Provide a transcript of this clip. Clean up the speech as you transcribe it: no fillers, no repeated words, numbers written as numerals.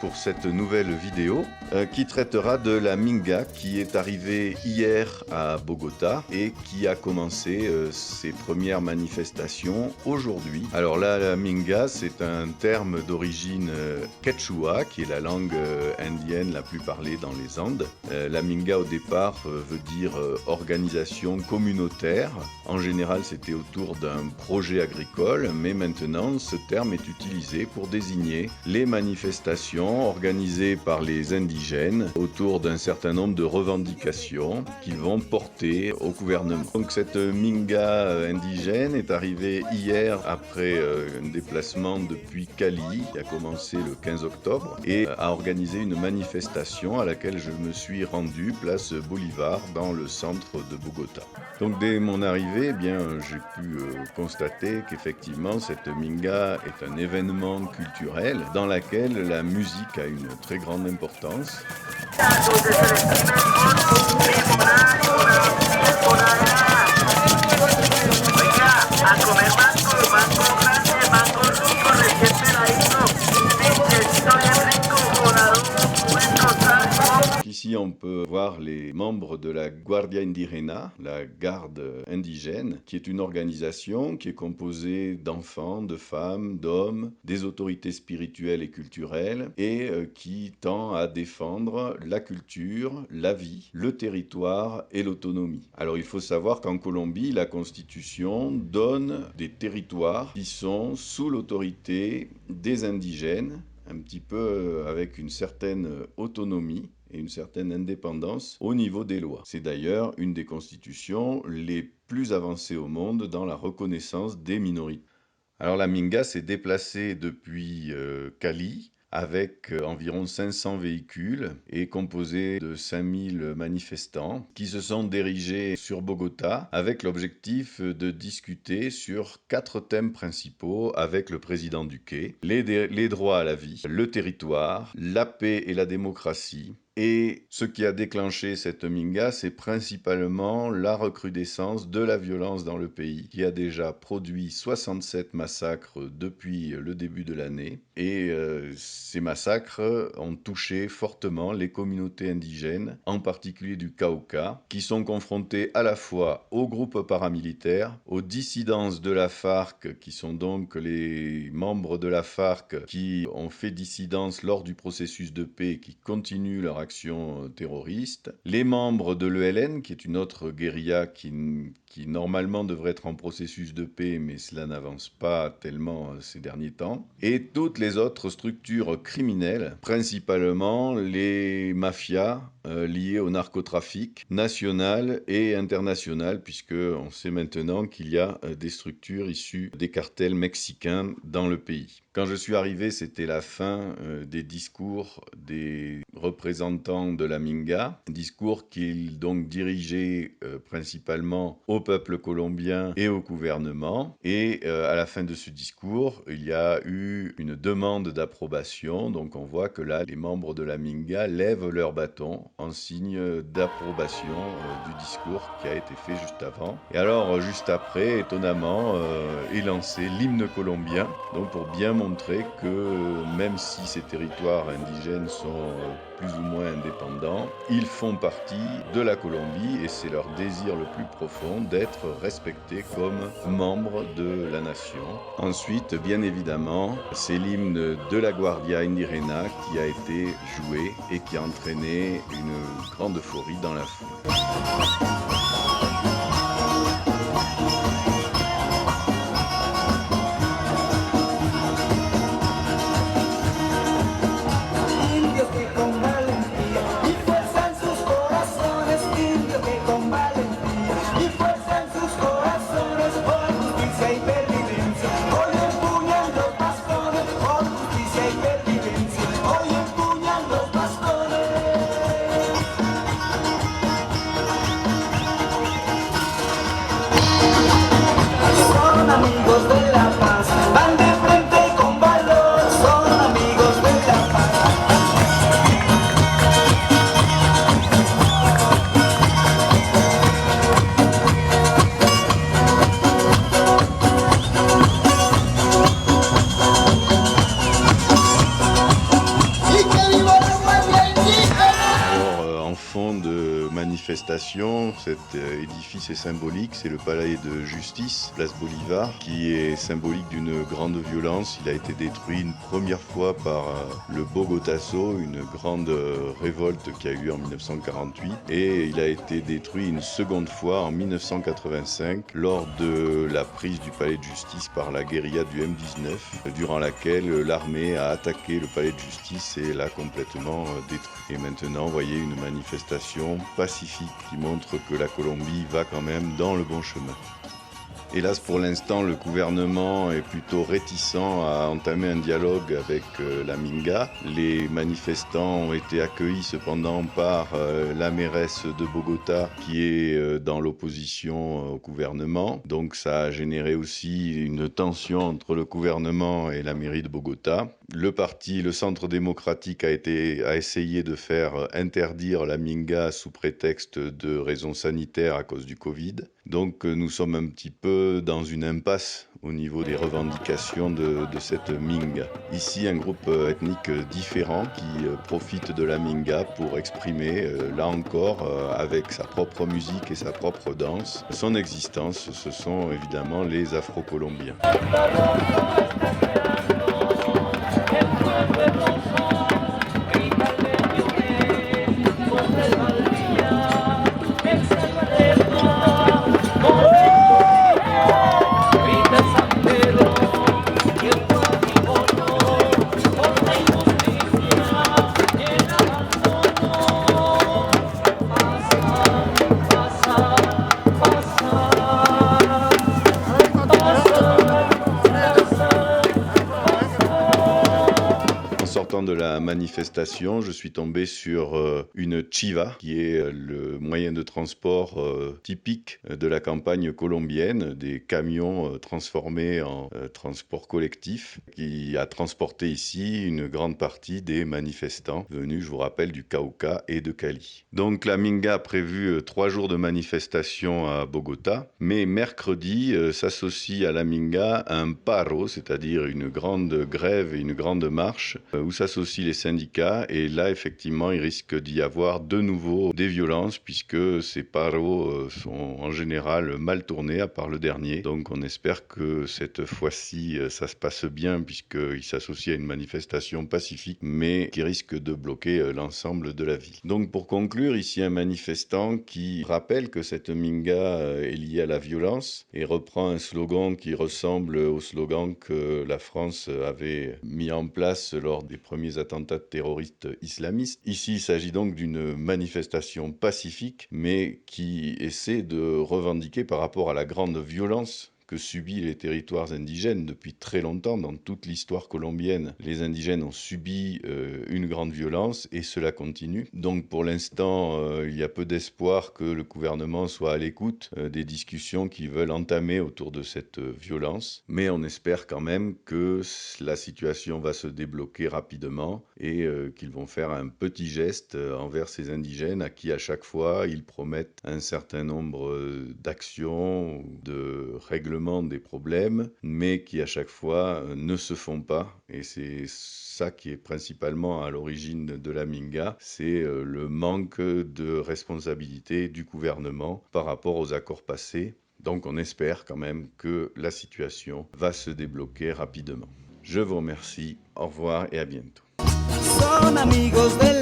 pour cette nouvelle vidéo qui traitera de la Minga qui est arrivée hier à Bogota et qui a commencé ses premières manifestations aujourd'hui. Alors là, la Minga, c'est un terme d'origine quechua qui est la langue indienne la plus parlée dans les Andes. La Minga au départ veut dire organisation communautaire. En général, c'était autour d'un projet agricole, mais maintenant ce terme est utilisé pour désigner les manifestations organisées par les indigènes autour d'un certain nombre de revendications qu'ils vont porter au gouvernement. Donc cette Minga indigène est arrivée hier après un déplacement depuis Cali qui a commencé le 15 octobre et a organisé une manifestation à laquelle je me suis rendu place Bolivar dans le centre de Bogota. Donc dès mon arrivée, j'ai pu constater qu'effectivement cette Minga est un événement culturel dans lequel la musique a une très grande importance. Ici, on peut voir les membres de la Guardia Indígena, la garde indigène, qui est une organisation qui est composée d'enfants, de femmes, d'hommes, des autorités spirituelles et culturelles, et qui tend à défendre la culture, la vie, le territoire et l'autonomie. Alors, il faut savoir qu'en Colombie, la Constitution donne des territoires qui sont sous l'autorité des indigènes, un petit peu avec une certaine autonomie et une certaine indépendance au niveau des lois. C'est d'ailleurs une des constitutions les plus avancées au monde dans la reconnaissance des minorités. Alors la Minga s'est déplacée depuis Cali avec environ 500 véhicules et composé de 5000 manifestants qui se sont dirigés sur Bogota avec l'objectif de discuter sur 4 thèmes principaux avec le président Duque: les droits à la vie, le territoire, la paix et la démocratie. Et ce qui a déclenché cette Minga, c'est principalement la recrudescence de la violence dans le pays, qui a déjà produit 67 massacres depuis le début de l'année. Et ces massacres ont touché fortement les communautés indigènes, en particulier du Cauca, qui sont confrontées à la fois aux groupes paramilitaires, aux dissidences de la FARC, qui sont donc les membres de la FARC qui ont fait dissidence lors du processus de paix et qui continuent leur action terroriste, les membres de l'ELN, qui est une autre guérilla qui normalement devrait être en processus de paix, mais cela n'avance pas tellement ces derniers temps, et toutes les autres structures criminelles, principalement les mafias liées au narcotrafic national et international, puisque on sait maintenant qu'il y a des structures issues des cartels mexicains dans le pays. Quand je suis arrivé, c'était la fin des discours des représentants de la Minga, discours qu'ils donc dirigeaient principalement au peuple colombien et au gouvernement. Et à la fin de ce discours, il y a eu une demande d'approbation. Donc on voit que là, les membres de la Minga lèvent leur bâton en signe d'approbation du discours qui a été fait juste avant. Et alors, juste après, étonnamment, est lancé l'hymne colombien, donc pour bien montrer que même si ces territoires indigènes sont plus ou moins indépendants, ils font partie de la Colombie et c'est leur désir le plus profond d'être respectés comme membres de la nation. Ensuite, bien évidemment, c'est l'hymne de la Guardia Indígena qui a été joué et qui a entraîné une grande euphorie dans la foule. manifestation, cet édifice est symbolique, c'est le palais de justice, place Bolivar, qui est symbolique d'une grande violence. Il a été détruit une première fois par le Bogotazo, une grande révolte qui a eu lieu en 1948, et il a été détruit une seconde fois en 1985 lors de la prise du palais de justice par la guérilla du M19, durant laquelle l'armée a attaqué le palais de justice et l'a complètement détruit. Et maintenant, vous voyez une manifestation pacifique qui montre que la Colombie va quand même dans le bon chemin. Hélas, pour l'instant, le gouvernement est plutôt réticent à entamer un dialogue avec la Minga. Les manifestants ont été accueillis cependant par la mairesse de Bogota qui est dans l'opposition au gouvernement. Donc ça a généré aussi une tension entre le gouvernement et la mairie de Bogota. Le Centre démocratique a essayé de faire interdire la Minga sous prétexte de raisons sanitaires à cause du Covid. Donc nous sommes un petit peu dans une impasse au niveau des revendications de cette Minga. Ici, un groupe ethnique différent qui profite de la Minga pour exprimer, là encore, avec sa propre musique et sa propre danse, son existence. Ce sont évidemment les Afro-Colombiens. De la manifestation, je suis tombé sur une chiva, qui est le moyen de transport typique de la campagne colombienne, des camions transformés en transport collectif, qui a transporté ici une grande partie des manifestants venus, je vous rappelle, du Cauca et de Cali. Donc la Minga a prévu 3 jours de manifestation à Bogota, mais mercredi s'associe à la Minga un paro, c'est-à-dire une grande grève et une grande marche, où s'associent les syndicats, et là effectivement il risque d'y avoir de nouveau des violences puisque ces paros sont en général mal tournés à part le dernier. Donc on espère que cette fois-ci ça se passe bien puisqu'il s'associe à une manifestation pacifique mais qui risque de bloquer l'ensemble de la ville. Donc pour conclure, ici un manifestant qui rappelle que cette Minga est liée à la violence et reprend un slogan qui ressemble au slogan que la France avait mis en place lors des premiers attentats terroristes islamistes. Ici, il s'agit donc d'une manifestation pacifique, mais qui essaie de revendiquer par rapport à la grande violence que subissent les territoires indigènes depuis très longtemps. Dans toute l'histoire colombienne, les indigènes ont subi une grande violence et cela continue. Donc pour l'instant, il y a peu d'espoir que le gouvernement soit à l'écoute des discussions qu'ils veulent entamer autour de cette violence. Mais on espère quand même que la situation va se débloquer rapidement et qu'ils vont faire un petit geste envers ces indigènes à qui à chaque fois ils promettent un certain nombre d'actions, de règlements des problèmes, mais qui à chaque fois ne se font pas. Et c'est ça qui est principalement à l'origine de la Minga, c'est le manque de responsabilité du gouvernement par rapport aux accords passés. Donc on espère quand même que la situation va se débloquer rapidement. Je vous remercie, au revoir et à bientôt. Son amigos de